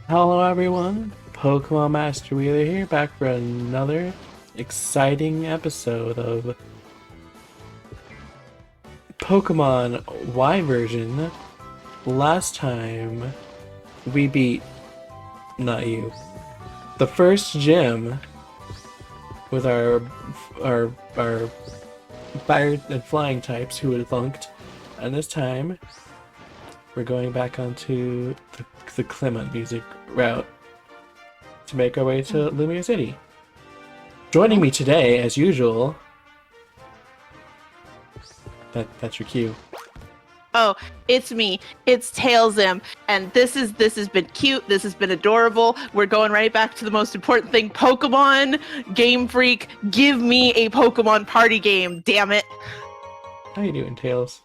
Hello everyone, Pokemon Master Wheeler here, back for another exciting episode of Pokemon Y version. Last time we beat, not you, the first gym with our fire and flying types who had flunked, and this time we're going back onto the Clement music route to make our way to Lumiose City. Joining me today, as usual, that's your cue. Oh, it's me. It's Tailsym, and this has been cute. This has been adorable. We're going right back to the most important thing: Pokemon. GameFreak, give me a Pokemon party game. Damn it! How you doing, Tails?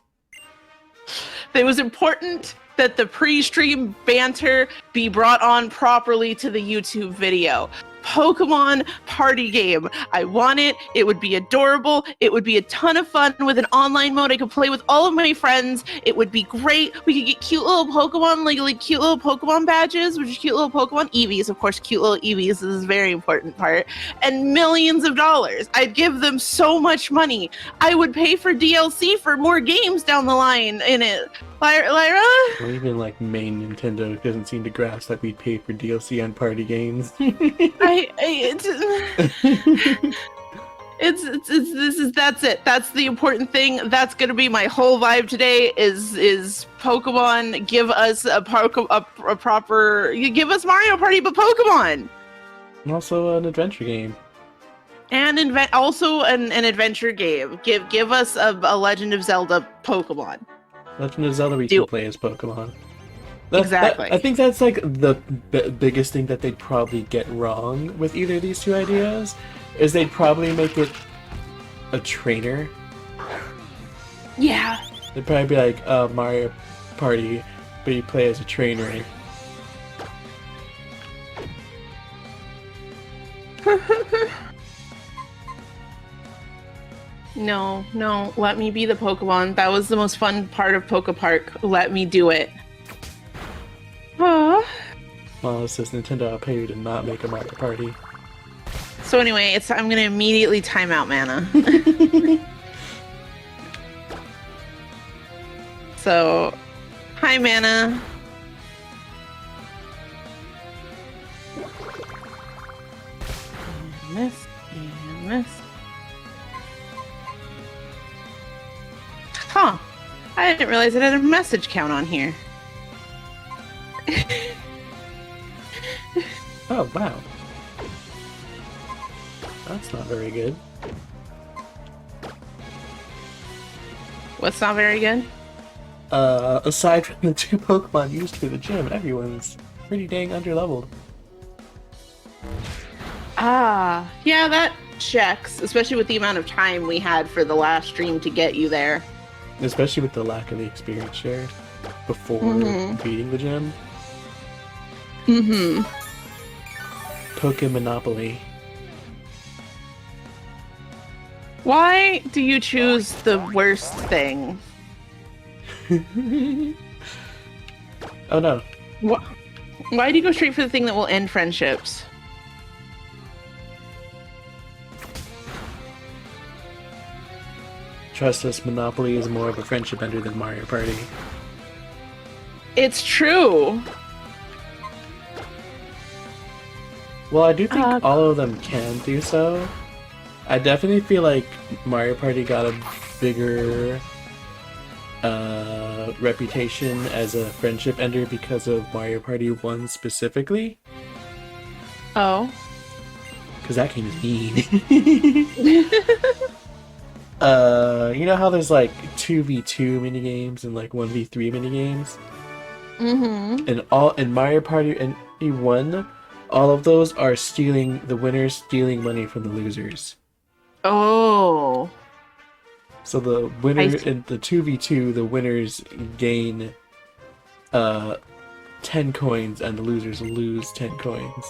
It was important that the pre-stream banter be brought on properly to the YouTube video. Pokemon party game. I want it. It would be adorable. It would be a ton of fun with an online mode I could play with all of my friends. It would be great. We could get cute little Pokemon, like cute little Pokemon badges, which is cute little Pokemon EVs. Of course, cute little EVs is a very important part. And millions of dollars. I'd give them so much money. I would pay for DLC for more games down the line in it. Lyra? Or even like main Nintendo doesn't seem to grasp that we'd pay for DLC on party games. That's it. That's the important thing. That's gonna be my whole vibe today. Is Pokemon give us a proper? You give us Mario Party, but Pokemon. And also an adventure game. And also an adventure game. Give us a Legend of Zelda Pokemon. Legend of Zelda we can play as Pokemon. Exactly. I think that's like the biggest thing that they'd probably get wrong with either of these two ideas, is they'd probably make it a trainer. Yeah. They'd probably be like Mario Party, but you play as a trainer. No, let me be the Pokemon. That was the most fun part of Poke Park. Let me do it. Aww. Well, it says Nintendo, I'll pay you to not make a Mario Party. So anyway, I'm gonna immediately time out mana. So, hi mana. And this, and this. Huh. I didn't realize it had a message count on here. Oh, wow. That's not very good. What's not very good? Aside from the two Pokemon used for the gym, everyone's pretty dang underleveled. Ah, yeah, that checks, especially with the amount of time we had for the last stream to get you there. Especially with the lack of the experience share before beating the gym. Mm-hmm. Pokemon. Why do you choose the worst thing? Oh no. Why do you go straight for the thing that will end friendships? Trust us, Monopoly is more of a friendship ender than Mario Party. It's true. Well, I do think all of them can do so. I definitely feel like Mario Party got a bigger reputation as a friendship ender because of Mario Party 1 specifically. Oh. Because that game is mean. You know how there's like 2v2 minigames and like 1v3 minigames? Mm-hmm. And in Mario Party and E1, all of those are the winners stealing money from the losers. Oh. So the winner in the 2v2, the winners gain 10 coins and the losers lose 10 coins.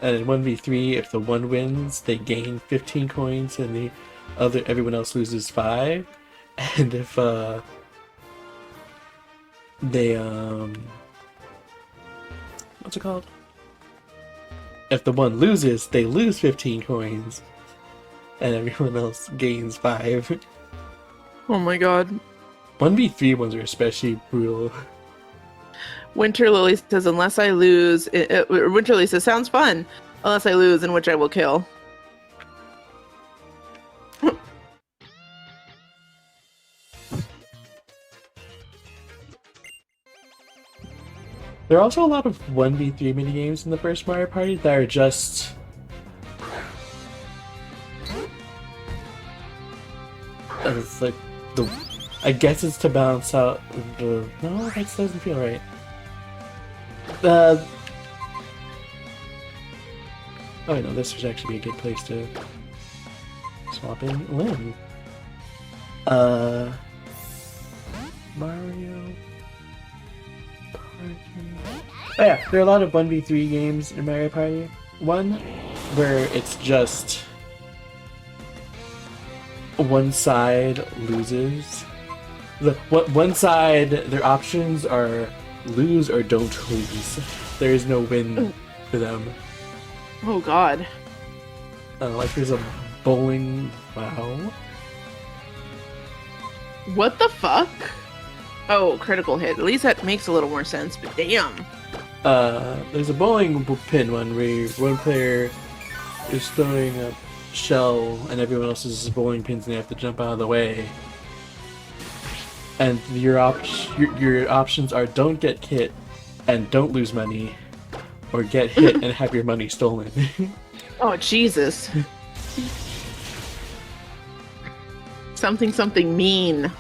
And in 1v3, if the one wins, they gain 15 coins and everyone else loses 5. And if they what's it called? If the one loses, they lose 15 coins, and everyone else gains 5. Oh my god. 1v3 ones are especially brutal. Winter Lily says, unless I lose... Winter Lily says, sounds fun. Unless I lose, in which I will kill. There are also a lot of 1v3 minigames in the first Mario Party that are just... It's like the... I guess it's to balance out the... No, that doesn't feel right. Oh no, this would actually be a good place to swap in Lynn. Mario Party. Oh yeah, there are a lot of 1v3 games in Mario Party. One where it's just one side loses. One side, their options are lose or don't lose. There is no win for them. Oh god. Like there's a bowling... Wow. What the fuck? Oh, critical hit. At least that makes a little more sense, but damn. There's a bowling pin one where one player is throwing a shell and everyone else is bowling pins and they have to jump out of the way. And your options are don't get hit and don't lose money, or get hit and have your money stolen. Oh, Jesus. Something mean.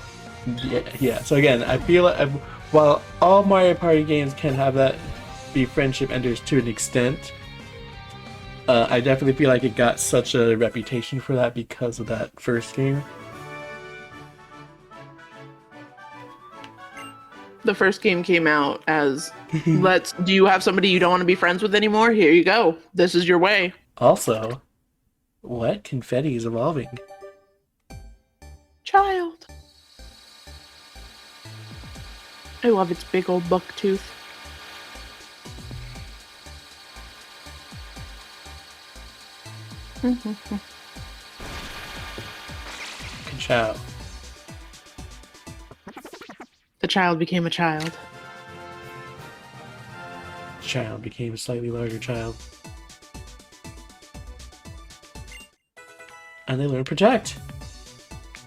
Yeah. So again, I feel like while all Mario Party games can have that be friendship enders to an extent, I definitely feel like it got such a reputation for that because of that first game. The first game came out as, do you have somebody you don't want to be friends with anymore? Here you go. This is your way. Also, what? Confetti is evolving. Child. I love its big old buck tooth. Ciao. The child became a child. Child became a slightly larger child. And they learn Protect.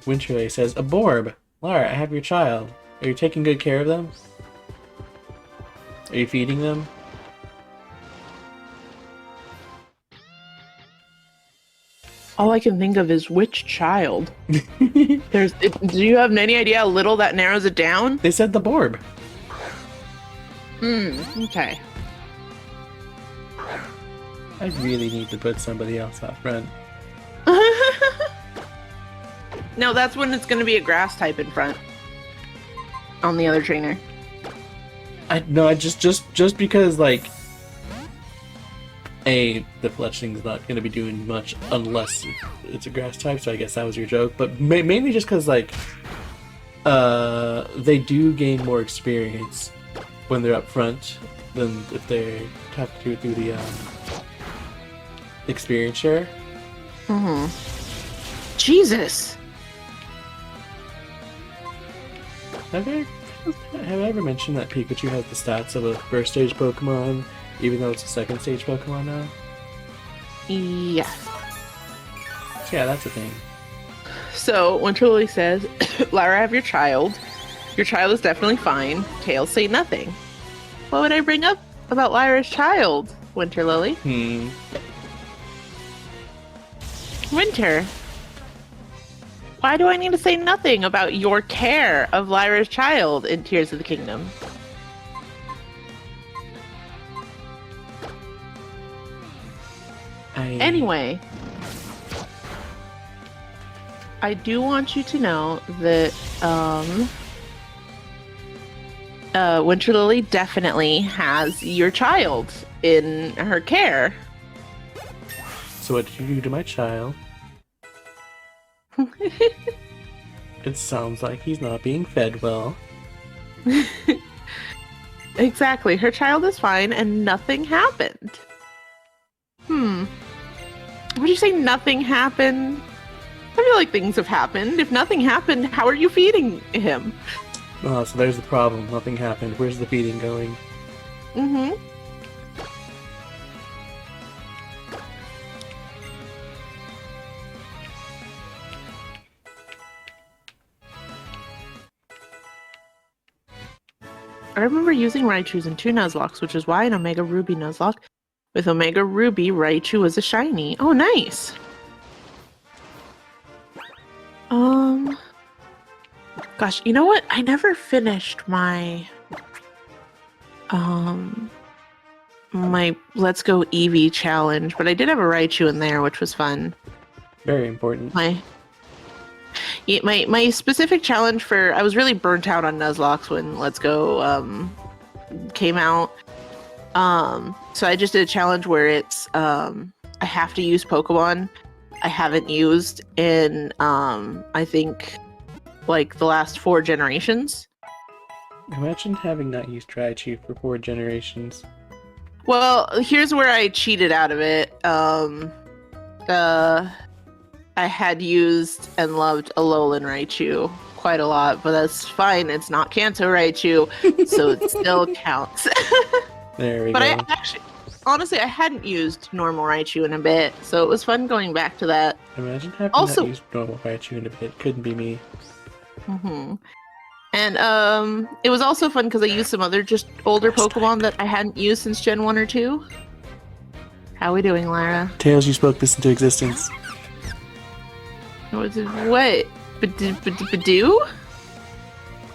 Winterlay says, Aborb! Lara, I have your child. Are you taking good care of them? Are you feeding them? All I can think of is which child. Do you have any idea how little that narrows it down? They said the Borb. Okay. I really need to put somebody else out front. No, that's when it's going to be a grass type in front. On the other trainer. I just because like the Fletchling's not going to be doing much unless it's a grass type, so I guess that was your joke. But mainly just because like they do gain more experience when they're up front than if they have to do it through the experience share. Jesus. Have I ever mentioned that Pikachu has the stats of a first stage Pokemon, even though it's a second stage Pokemon now? Yeah. So yeah, that's a thing. So, Winterlily says, Lara, have your child. Your child is definitely fine. Tails say nothing. What would I bring up about Lyra's child, Winterlily? Winter. Why do I need to say nothing about your care of Lyra's child in Tears of the Kingdom? Anyway, I do want you to know that Winterlily definitely has your child in her care. So what did you do to my child? It sounds like he's not being fed well. Exactly. Her child is fine and nothing happened. Would you say nothing happened? I feel like things have happened. If nothing happened, how are you feeding him? Oh, so there's the problem. Nothing happened. Where's the feeding going? Mm-hmm. I remember using Raichus in 2 Nuzlocks, which is why an Omega Ruby Nuzlocke with Omega Ruby Raichu was a shiny. Oh, nice. Gosh, you know what? I never finished my my Let's Go Eevee challenge, but I did have a Raichu in there, which was fun. Very important. My specific challenge for I was really burnt out on Nuzlocke when Let's Go came out. So I just did a challenge where it's I have to use Pokemon I haven't used in I think like the last 4 generations. Imagine having not used Raichu for 4 generations. Well, here's where I cheated out of it. I had used and loved Alolan Raichu quite a lot, but that's fine. It's not Kanto Raichu, so it still counts. There we but go. I actually, honestly, I hadn't used normal Raichu in a bit, so it was fun going back to that. Imagine having Also- not used normal Raichu in a bit. Couldn't be me. Mm-hmm. And it was also fun because I used some other just older Pokemon that I hadn't used since Gen 1 or 2. How we doing, Lara? Tails, you spoke this into existence. What? Badoo?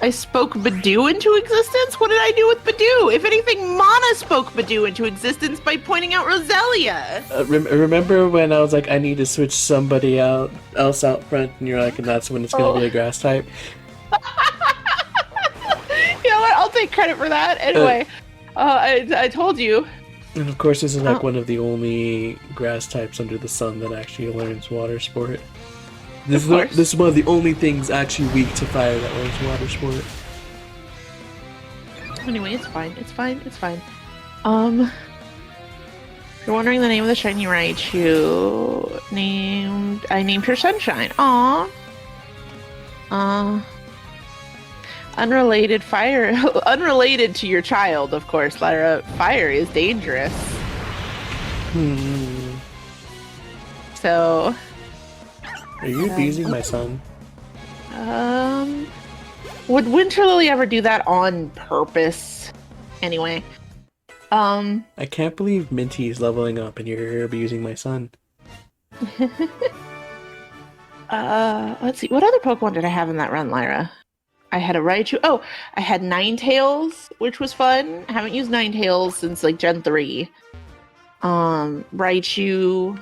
I spoke Badoo into existence? What did I do with Badoo? If anything, Mana spoke Badoo into existence by pointing out Roselia. Remember when I was like, I need to switch somebody else out front, and you're like, and that's when it's gonna be a grass type? You know what? I'll take credit for that. Anyway, I told you. And of course, this is like one of the only grass types under the sun that actually learns water sport. This is one of the only things actually weak to fire that learns water sport. Anyway, it's fine. It's fine. It's fine. If you're wondering the name of the shiny Raichu, I named her Sunshine. Aww. Unrelated to your child, of course, Lyra. Fire is dangerous. So. Are you abusing my son? Would Winter Lily ever do that on purpose? Anyway. I can't believe Minty's leveling up and you're abusing my son. Let's see. What other Pokemon did I have in that run, Lyra? I had a Raichu. Oh, I had Ninetales, which was fun. I haven't used Ninetales since like Gen 3. Raichu.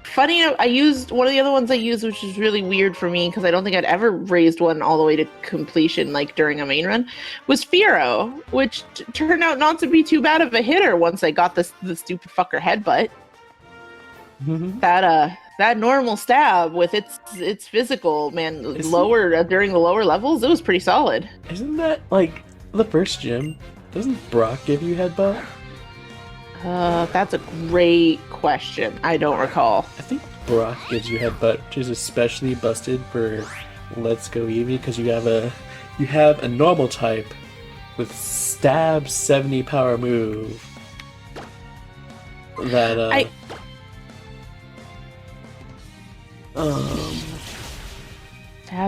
Funny enough, I used one of the other ones I used, which is really weird for me because I don't think I'd ever raised one all the way to completion, like during a main run, was Fearow, which turned out not to be too bad of a hitter once I got the stupid fucker headbutt. That normal stab with its physical, man, during the lower levels, it was pretty solid. Isn't that like the first gym? Doesn't Brock give you headbutt? That's a great question. I don't recall. I think Brock gives you headbutt, which is especially busted for Let's Go Eevee because you have a normal type with stab 70 power move that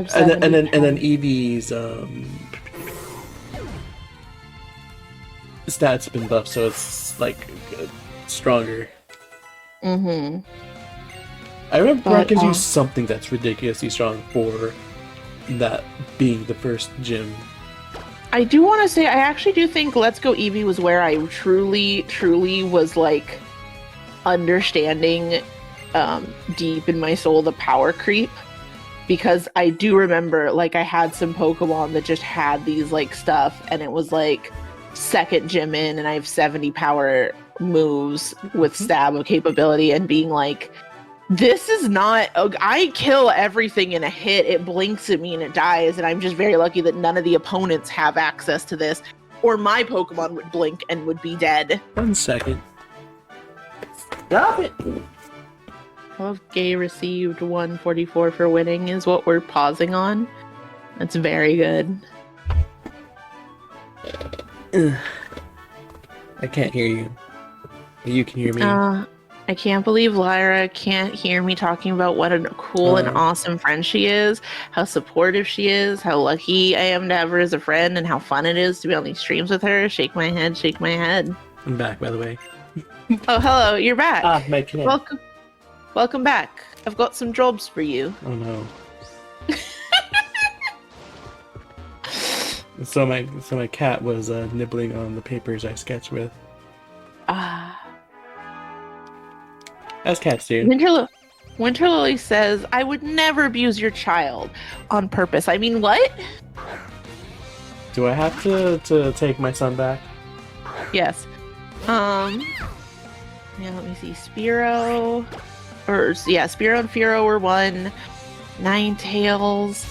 stab and then Eevee's stats have been buffed, so it's like stronger. I remember Brock gives you something that's ridiculously strong for that being the first gym. I do want to say, I actually do think Let's Go Eevee was where I truly was like understanding deep in my soul the power creep, because I do remember like I had some Pokemon that just had these like stuff and it was like second gym in and I have 70 power moves with stab of capability and being like, This is not. I kill everything in a hit. It blinks at me and it dies, and I'm just very lucky that none of the opponents have access to this, or my Pokemon would blink and would be dead. 1 second. Stop it! Well, Gay received 144 for winning is what we're pausing on. That's very good. I can't hear you. You can hear me. I can't believe Lyra can't hear me talking about what a cool and awesome friend she is, how supportive she is, how lucky I am to have her as a friend, and how fun it is to be on these streams with her. Shake my head, shake my head. I'm back, by the way. Oh, hello, you're back. My connect. Welcome back. I've got some jobs for you. Oh no. So my cat was nibbling on the papers I sketched with. As cats do. Winter Lily says, I would never abuse your child on purpose. I mean, what? Do I have to take my son back? Yes. Yeah, let me see. Spearow and Fearow were one. Ninetales.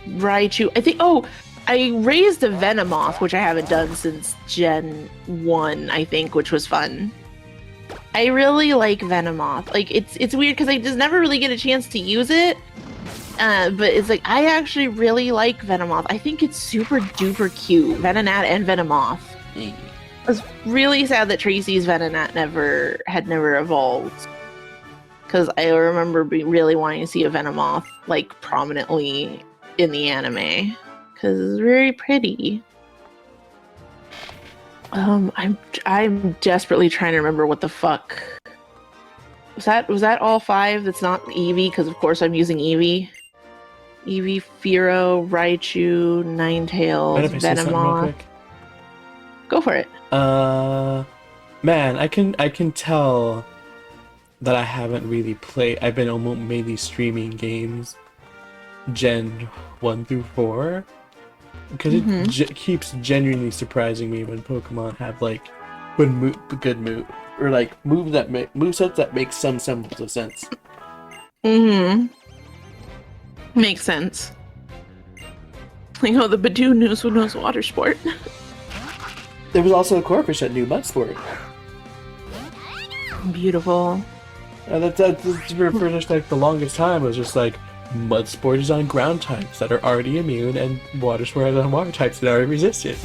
Raichu. I raised a Venomoth, which I haven't done since Gen 1, I think, which was fun. I really like Venomoth. Like, it's weird because I just never really get a chance to use it. But it's like, I actually really like Venomoth. I think it's super duper cute. Venonat and Venomoth. I was really sad that Tracy's Venonat never evolved. Because I remember really wanting to see a Venomoth, like, prominently in the anime. Because it's very pretty. I'm desperately trying to remember what the fuck. Was that all 5? That's not Eevee, because of course I'm using Eevee. Eevee, Fearow, Raichu, Ninetales, Venomoth. Go for it. Man, I can tell that I haven't really played. I've been almost mainly streaming games, Gen 1 through 4. Because it keeps genuinely surprising me when Pokemon have like good move or like movesets that make some semblance of sense. Makes sense. Like, oh, the Badoo knows water sport. There was also a Corphish that knew mud sport. Beautiful. And that's for just like the longest time. It was just like, mud sport is on ground types that are already immune, and water sport is on water types that are resistant.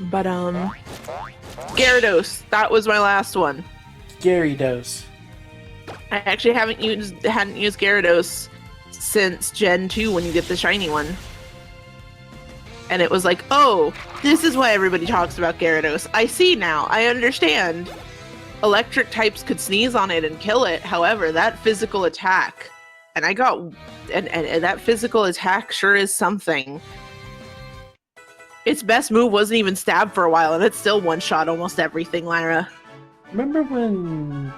But Gyarados, that was my last one. Gyarados. I actually hadn't used Gyarados since Gen 2 when you get the shiny one. And it was like, oh, this is why everybody talks about Gyarados. I see now. I understand. Electric types could sneeze on it and kill it. However, that physical attack, and that physical attack sure is something. Its best move wasn't even stab for a while, and it still one-shot almost everything, Lyra. Remember when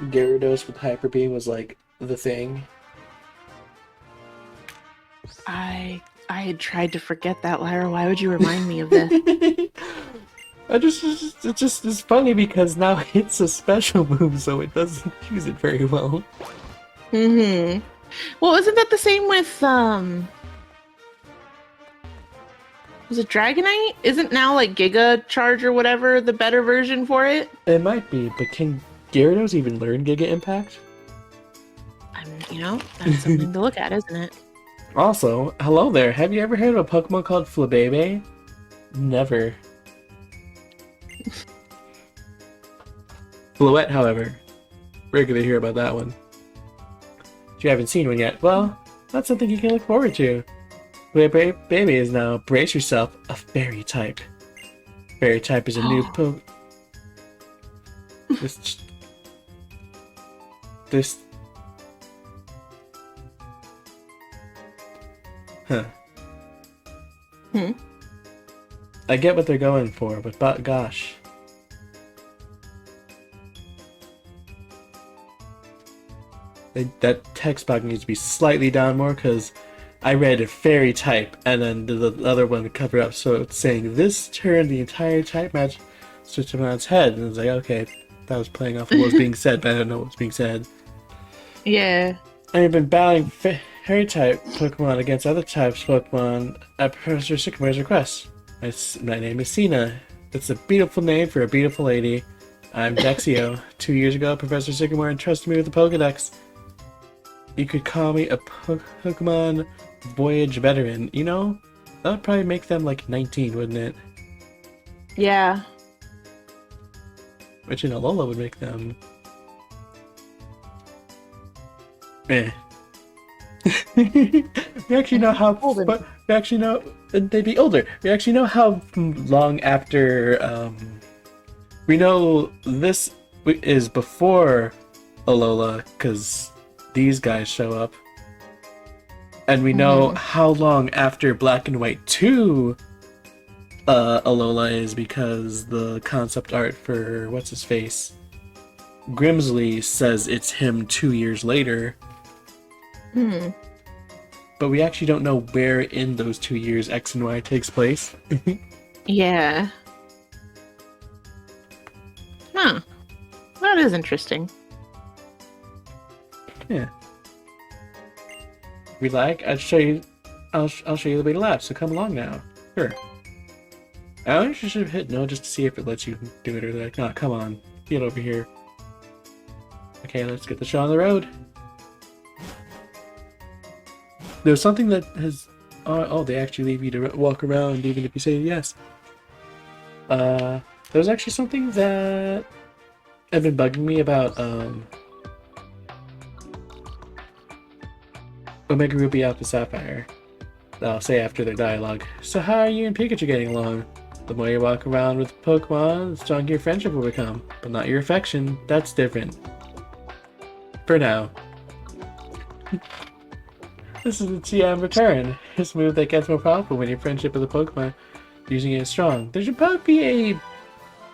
Gyarados with Hyper Beam was like the thing? I had tried to forget that, Lyra. Why would you remind me of this? It's funny because now it's a special move, so it doesn't use it very well. Well, isn't that the same with was it Dragonite? Isn't now like Giga Charge or whatever the better version for it? It might be, but can Gyarados even learn Giga Impact? That's something to look at, isn't it? Also, hello there. Have you ever heard of a Pokemon called Flabebe? Never. Floette, however. We're gonna hear about that one. If you haven't seen one yet, well, that's something you can look forward to. Baby is now, brace yourself, a fairy type. Fairy type is a new This. Huh. I get what they're going for, but gosh. That text box needs to be slightly down more, because I read fairy type, and then the other one would cover up, so it's saying this turned the entire type match system on its head, and it's like, okay, that was playing off of what was being said, but I don't know what's being said. Yeah. And I've been battling fairy type Pokemon against other types Pokemon at Professor Sycamore's request. My name is Sina. It's a beautiful name for a beautiful lady. I'm Dexio. 2 years ago, Professor Sycamore entrusted me with the Pokedex. You could call me a Pokemon Voyage veteran. You know, that would probably make them like 19, wouldn't it? Yeah. Which in Alola would make them... Eh. We actually know how... But we actually know... They'd be older. We actually know how long after... we know this is before Alola, because these guys show up. And we know how long after Black and White 2 Alola is, because the concept art for what's-his-face Grimsley says it's him 2 years later. But we actually don't know where in those 2 years X and Y takes place. Yeah. Huh. That is interesting. Yeah. If we like, I'll show you the way to lab, so come along now. Sure. I don't you should have hit no just to see if it lets you do it, or like, nah, come on. Get over here. Okay, let's get the show on the road. There's something that has... Oh, they actually leave you to walk around even if you say yes. There's actually something that have been bugging me about Omega Ruby Alpha Sapphire. I'll say after their dialogue. So how are you and Pikachu getting along? The more you walk around with Pokemon, the stronger your friendship will become. But not your affection. That's different. For now. This is the TM return. It's a move that gets more powerful when your friendship with a Pokemon using it is strong. There should probably be a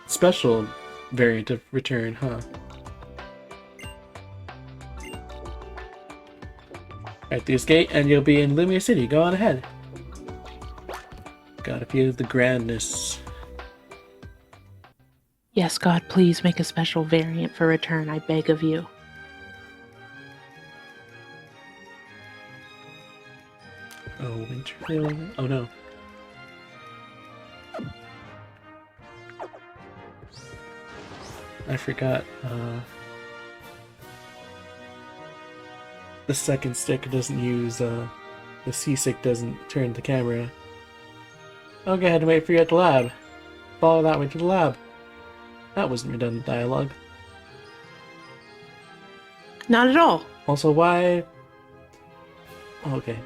special variant of return, huh? At this gate, and you'll be in Lumiose City. Go on ahead. Gotta feel the grandness. Yes, God, please make a special variant for return, I beg of you. Oh, Winterfield. Oh no. I forgot. The second stick doesn't use, the C-stick doesn't turn the camera. I'll go ahead and wait for you at the lab. Follow that way to the lab. That wasn't redundant dialogue. Not at all. Also, why... Oh, okay.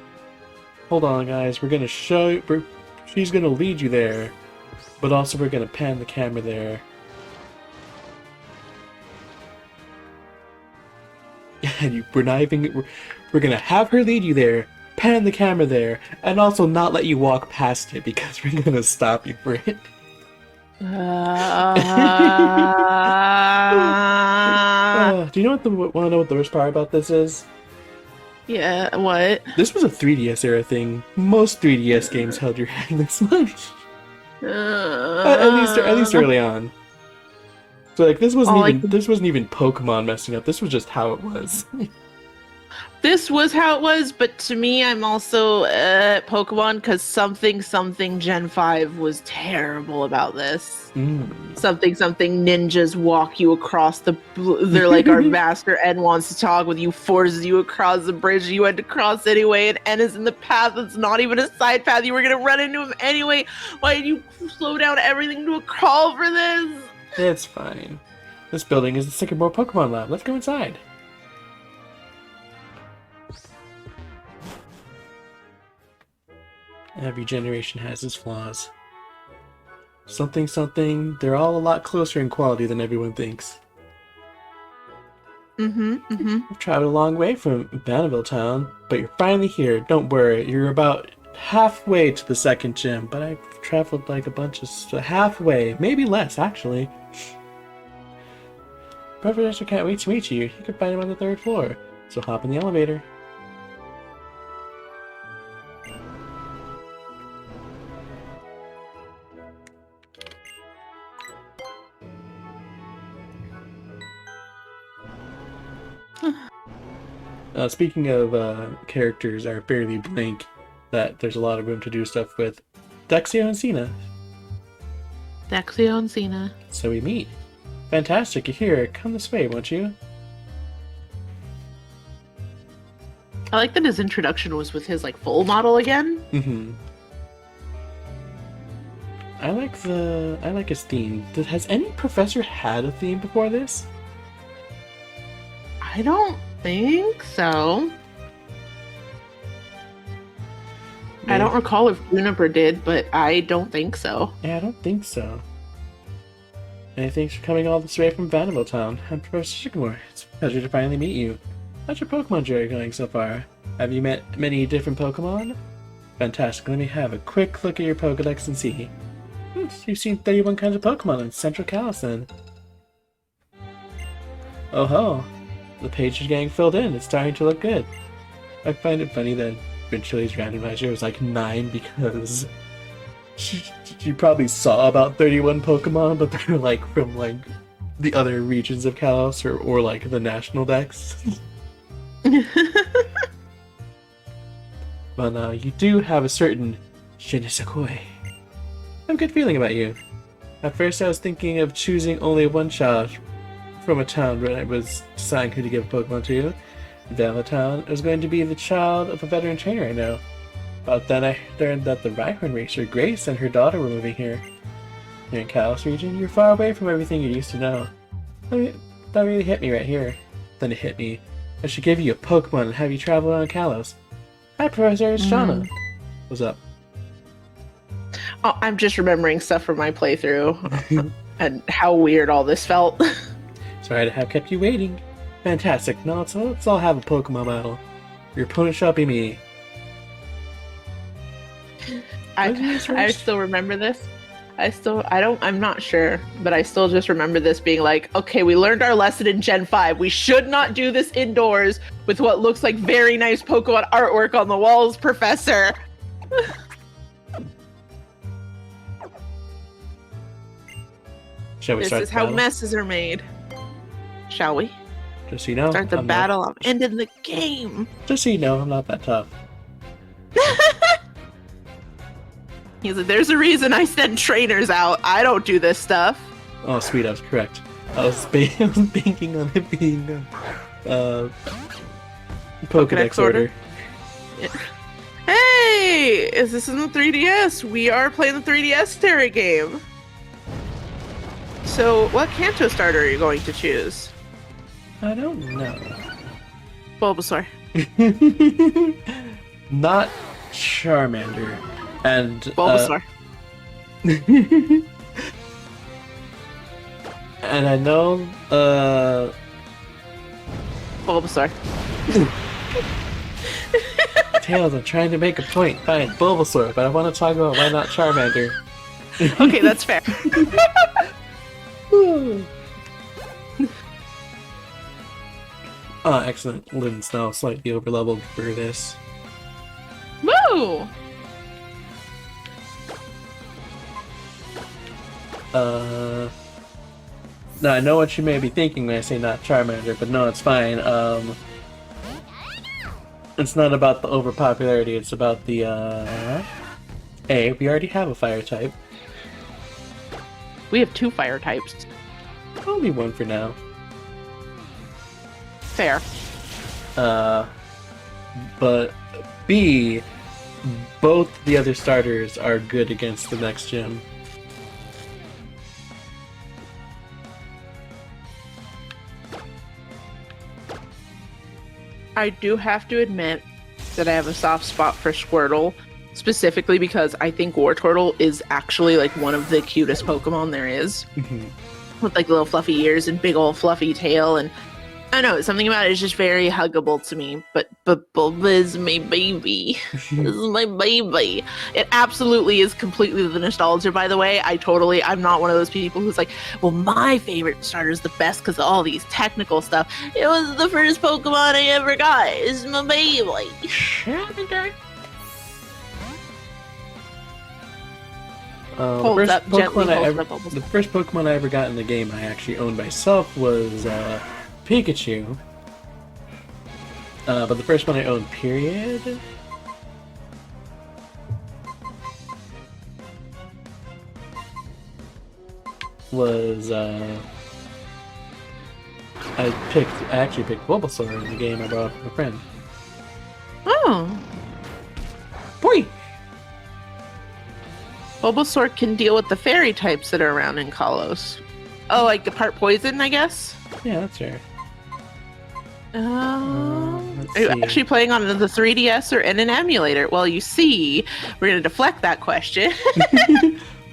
Hold on, guys. We're gonna show you... She's gonna lead you there. But also we're gonna pan the camera there. And we're not even... We're gonna have her lead you there, pan the camera there, and also not let you walk past it because we're gonna stop you for it. Do you know want to know what the worst part about this is? Yeah, what? This was a 3DS era thing. Most 3DS games held your hand this much. At least early on. So like this wasn't even Pokemon messing up. This was just how it was. This was how it was, but to me, I'm also Pokemon because something Gen 5 was terrible about this. Something ninjas walk you across they're like, our master N wants to talk with you, forces you across the bridge you had to cross anyway, and N is in the path. It's not even a side path. You were going to run into him anyway. Why did you slow down everything to a crawl for this? It's fine. This building is the Sycamore Pokemon Lab. Let's go inside. Every generation has its flaws. Something, they're all a lot closer in quality than everyone thinks. We've traveled a long way from Banneville Town, but you're finally here. Don't worry, you're about halfway to the second gym, but I've traveled like a bunch of halfway, maybe less actually. Professor can't wait to meet you. You can find him on the 3rd floor, so hop in the elevator. Speaking of characters are fairly blank, that there's a lot of room to do stuff with, Dexio and Cena. Dexio and Cena. So we meet. Fantastic, you're here. Come this way, won't you? I like that his introduction was with his like full model again. Mm-hmm. I like his theme. Has any professor had a theme before this? I don't think so. I don't recall if Juniper did, but I don't think so. Yeah, I don't think so. And thanks for coming all this way from Vanderbilt Town. I'm Professor Sycamore. It's a pleasure to finally meet you. How's your Pokemon journey going so far? Have you met many different Pokemon? Fantastic. Let me have a quick look at your Pokedex and see. You've seen 31 kinds of Pokemon in Central Kalos then. Oh ho! The page is getting filled in. It's starting to look good. I find it funny that Venture's randomizer was like 9 because she probably saw about 31 Pokemon, but they're like from like the other regions of Kalos or like the national dex. But you do have a certain je ne sais quoi. I have a good feeling about you. At first I was thinking of choosing only one child from a town when I was deciding who to give a Pokemon to. In Vanilla Town, it was going to be the child of a veteran trainer I know. But then I learned that the Rhyhorn racer, Grace, and her daughter were moving here. Here in Kalos region, you're far away from everything you used to know. That really hit me right here. Then it hit me. I should give you a Pokemon and have you travel around Kalos. Hi, Professor, it's Shauna. What's up? Oh, I'm just remembering stuff from my playthrough and how weird all this felt. Sorry to have kept you waiting. Fantastic. Now let's all have a Pokemon battle. Your opponent shall be me. I still remember this. I'm not sure, but I still just remember this being like, okay, we learned our lesson in Gen 5. We should not do this indoors with what looks like very nice Pokemon artwork on the walls, Professor. Shall we start This is how messes are made. Shall we? Just so you know, start the battle. I'm ending the game. Just so you know, I'm not that tough. He's like, there's a reason I send trainers out. I don't do this stuff. Oh, sweet, I was correct. I was banking on it being Pokedex order. Yeah. Hey, is this in the 3DS? We are playing the 3DS Terra game. So, what Kanto starter are you going to choose? I don't know. Bulbasaur. Not Charmander. And Bulbasaur. And I know Bulbasaur. Tails, I'm trying to make a point. Fine, Bulbasaur, but I want to talk about why not Charmander. Okay, that's fair. Oh, excellent. Lynn's now slightly overleveled for this. Woo! Now I know what you may be thinking when I say not Charmander, but no, it's fine. It's not about the overpopularity, it's about the, A, we already have a fire type. We have 2 fire types. Only one for now. Fair. But B, both the other starters are good against the next gym. I do have to admit that I have a soft spot for Squirtle, specifically because I think Wartortle is actually like one of the cutest Pokemon there is. With like little fluffy ears and big old fluffy tail, and I don't know, something about it is just very huggable to me. But Bulba is my baby. This is my baby. It absolutely is completely the nostalgia, by the way. I'm not one of those people who's like, well, my favorite starter is the best because of all these technical stuff. It was the first Pokemon I ever got. It's my baby. The first Pokemon I ever got in the game I actually owned myself was Pikachu. But the first one I owned, period, was I actually picked Bulbasaur in the game I brought from a friend. Oh. Boy! Bulbasaur can deal with the fairy types that are around in Kalos. Oh, like the part poison, I guess? Yeah, that's fair. Are you actually playing on the 3DS or in an emulator? Well, you see, we're going to deflect that question.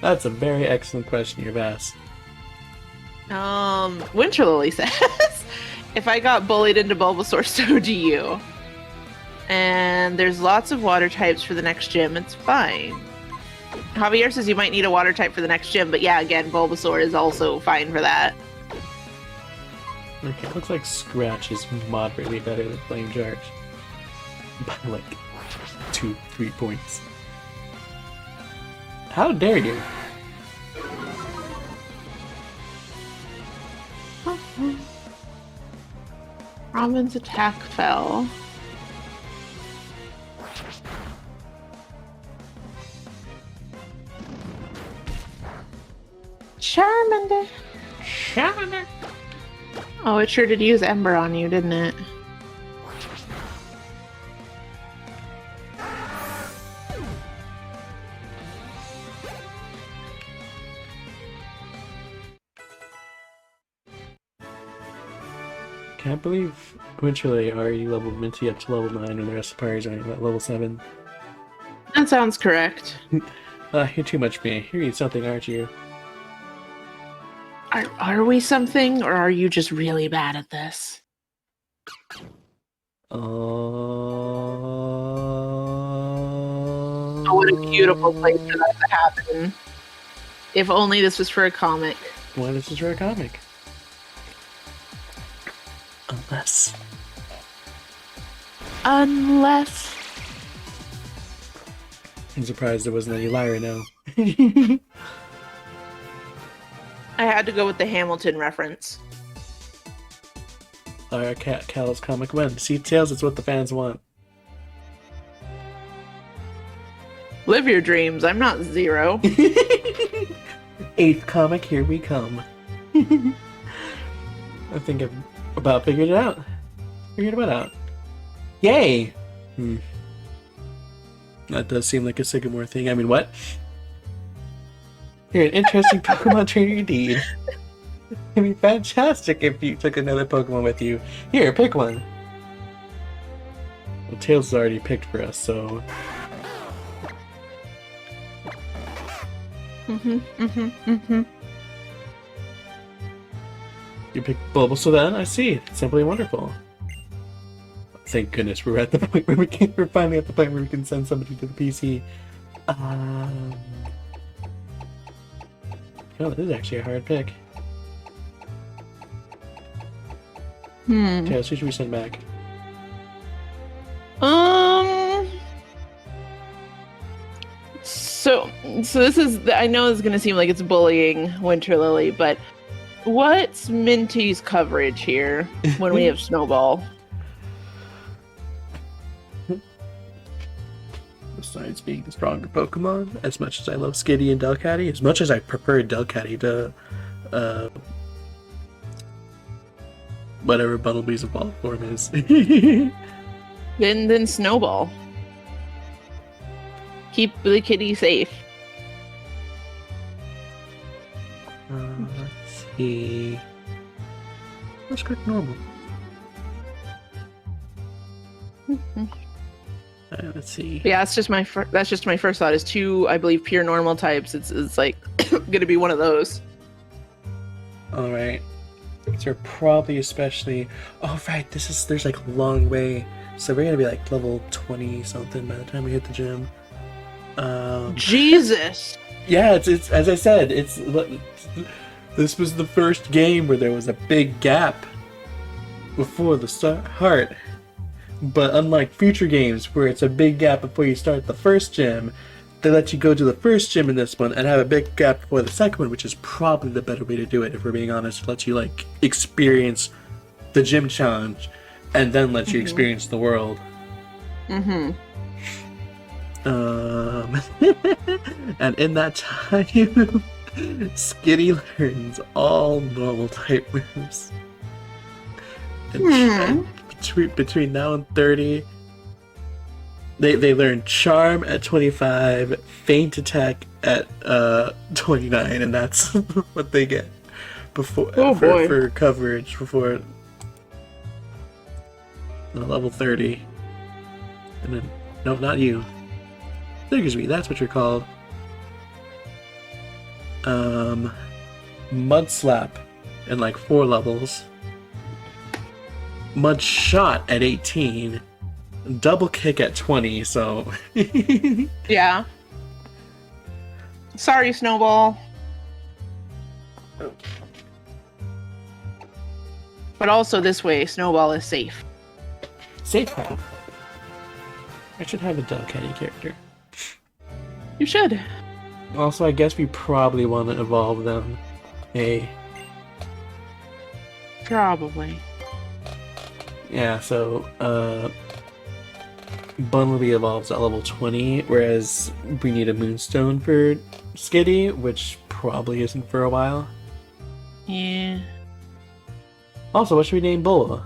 That's a very excellent question you've asked. Winter Lily says, if I got bullied into Bulbasaur, so do you. And there's lots of water types for the next gym. It's fine. Javier says you might need a water type for the next gym, but yeah, again, Bulbasaur is also fine for that. Okay, looks like Scratch is moderately better than Flame Charge. By like 2-3 points. How dare you? Robin's attack fell. Charmander. Charmander. Oh, it sure did use Ember on you, didn't it? Can't believe Winterlay already leveled Minty up to level 9 and the rest of the parties are at level 7. That sounds correct. You're too much for me. You're something, aren't you? Are we something, or are you just really bad at this? Oh, what a beautiful place for that to happen. If only this was for a comic. Why this is for a comic? Unless... I'm surprised there wasn't any Lyra now. I had to go with the Hamilton reference. Lyra Cal's comic when? See, Tails, it's what the fans want. Live your dreams. I'm not Zero. 8th comic, here we come. I think I've about figured it out. Yay! That does seem like a Sycamore thing. I mean, what? You're an interesting Pokemon trainer indeed. It'd be fantastic if you took another Pokemon with you. Here, pick one. Well, Tails is already picked for us, so... You picked Bulbasaur then? I see. Simply wonderful. Thank goodness we're at the point where we're finally at the point where we can send somebody to the PC. Oh, this is actually a hard pick. Tails, who should we send back? So this is, I know it's gonna seem like it's bullying Winter Lily, but what's Minty's coverage here when we have Snowball? Besides being the stronger Pokemon, as much as I love Skitty and Delcatty, as much as I prefer Delcatty to whatever Bumblebee's evolved form is. Then Snowball. Keep the kitty safe. Let's see. Let's go normal. Let's see. Yeah, that's just my first thought. Is two, I believe, pure normal types. It's like gonna be one of those. All right. So probably especially. Oh right, there's like a long way. So we're gonna be like level 20 something by the time we hit the gym. Jesus. Yeah, it's as I said. This was the first game where there was a big gap before the start. But unlike future games where it's a big gap before you start the first gym, they let you go to the first gym in this one and have a big gap before the second one, which is probably the better way to do it, if we're being honest. It lets you like experience the gym challenge and then let you experience the world. Mm-hmm. And in that time, Skitty learns all normal type moves. And between now and 30, they learn Charm at 25, Feint Attack at 29, and that's what they get before for coverage before level 30. And then, no, not you. Diggersby, that's what you're called. Mud Slap in like 4 levels. Mud Shot at 18. Double Kick at 20, so... Yeah. Sorry, Snowball. But also this way, Snowball is safe. Safe path. I should have a Delcatty character. You should. Also, I guess we probably want to evolve them. Probably. Yeah, so, Bumblebee evolves at level 20, whereas we need a Moonstone for Skitty, which probably isn't for a while. Yeah. Also, what should we name Bola?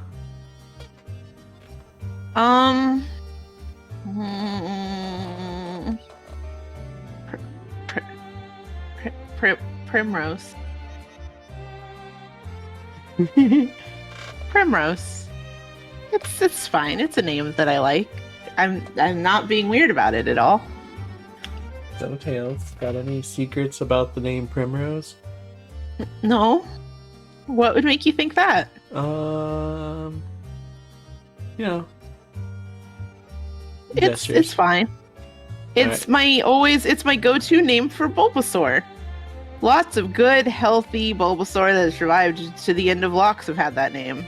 Primrose. Primrose. It's fine. It's a name that I like. I'm not being weird about it at all. So, Tails, got any secrets about the name Primrose? No. What would make you think that? You know. It's fine. It's Alright. my go-to name for Bulbasaur. Lots of good, healthy Bulbasaur that has survived to the end of locks have had that name.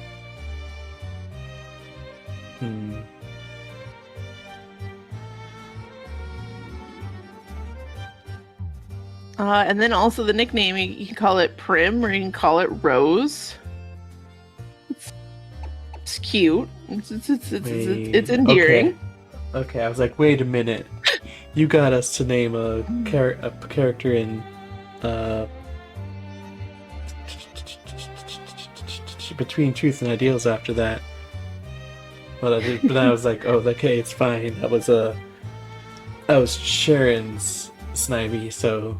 And then also the nickname, you can call it Prim or you can call it Rose. It's cute. It's endearing. Okay, I was like, wait a minute. You got us to name a character in Between Truth and Ideals after that. But then I was like, oh, okay, it's fine. That was Sharon's Snivy, so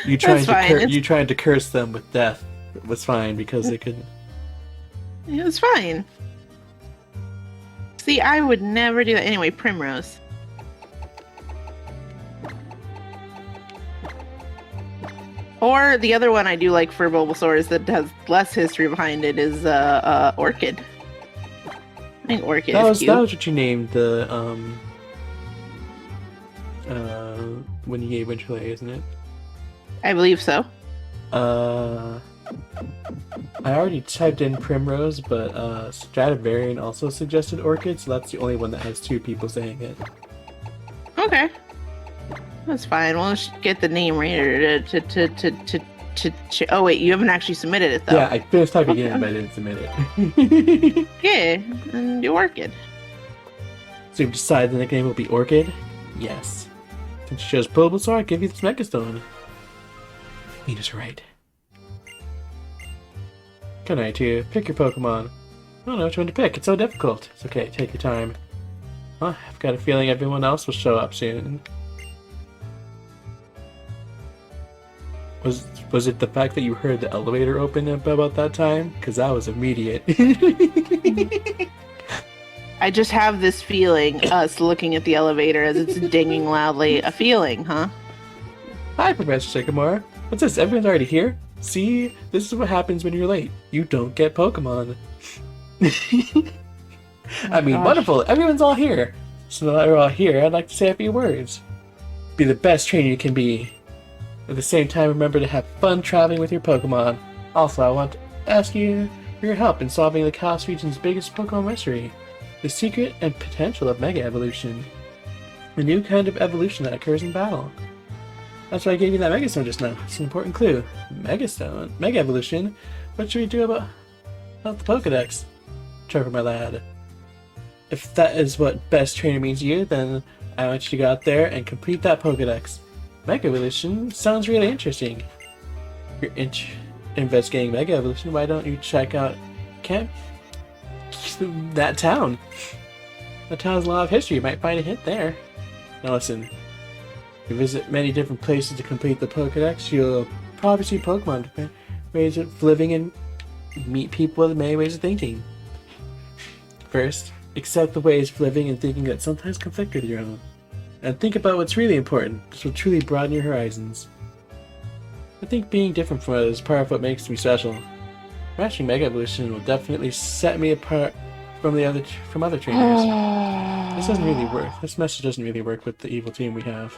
you trying to curse them with death was fine because they couldn't. It was fine. See, I would never do that. Anyway, Primrose. Or the other one I do like for Bulbasaur is that has less history behind it is Orchid. I think Orchid is cute. That was what you named the when you gave Winterlay, isn't it? I believe so. I already typed in Primrose, but Stradivarian also suggested Orchid, so that's the only one that has 2 people saying it. Okay. That's fine. We'll just get the name right. Oh wait, you haven't actually submitted it though. Yeah, I finished typing it in, but I didn't submit it. Yeah, and do Orchid. So you've decided the nickname will be Orchid? Yes. Since you chose Bulbasaur, I'll give you this Megastone. Nina's right. Good night to you. Pick your Pokemon. I don't know which one to pick. It's so difficult. It's okay. Take your time. Well, I've got a feeling everyone else will show up soon. Was it the fact that you heard the elevator open up about that time? Because that was immediate. I just have this feeling, us looking at the elevator as it's dinging loudly. A feeling, huh? Hi, Professor Sycamore. What's this? Everyone's already here? See? This is what happens when you're late. You don't get Pokemon. I mean, wonderful. Everyone's all here. So now that we're all here, I'd like to say a few words. Be the best trainer you can be. At the same time, remember to have fun traveling with your Pokemon. Also, I want to ask you for your help in solving the Chaos region's biggest Pokemon mystery. The secret and potential of Mega Evolution. A new kind of evolution that occurs in battle. That's why I gave you that Megastone just now. It's an important clue. Megastone? Mega Evolution? What should we do about... Not the Pokedex, Trevor, my lad. If that is what best trainer means to you, then I want you to go out there and complete that Pokedex. Mega Evolution sounds really interesting. If you're investigating Mega Evolution, why don't you check out that town? That town has a lot of history. You might find a hint there. Now listen, you visit many different places to complete the Pokedex, you'll probably see Pokemon, different ways of living, and meet people with many ways of thinking. First, accept the ways of living and thinking that sometimes conflict with your own. And think about what's really important. This will truly broaden your horizons. I think being different from others is part of what makes me special. Mastering Mega Evolution will definitely set me apart from other trainers. This doesn't really work. This message doesn't really work with the evil team we have.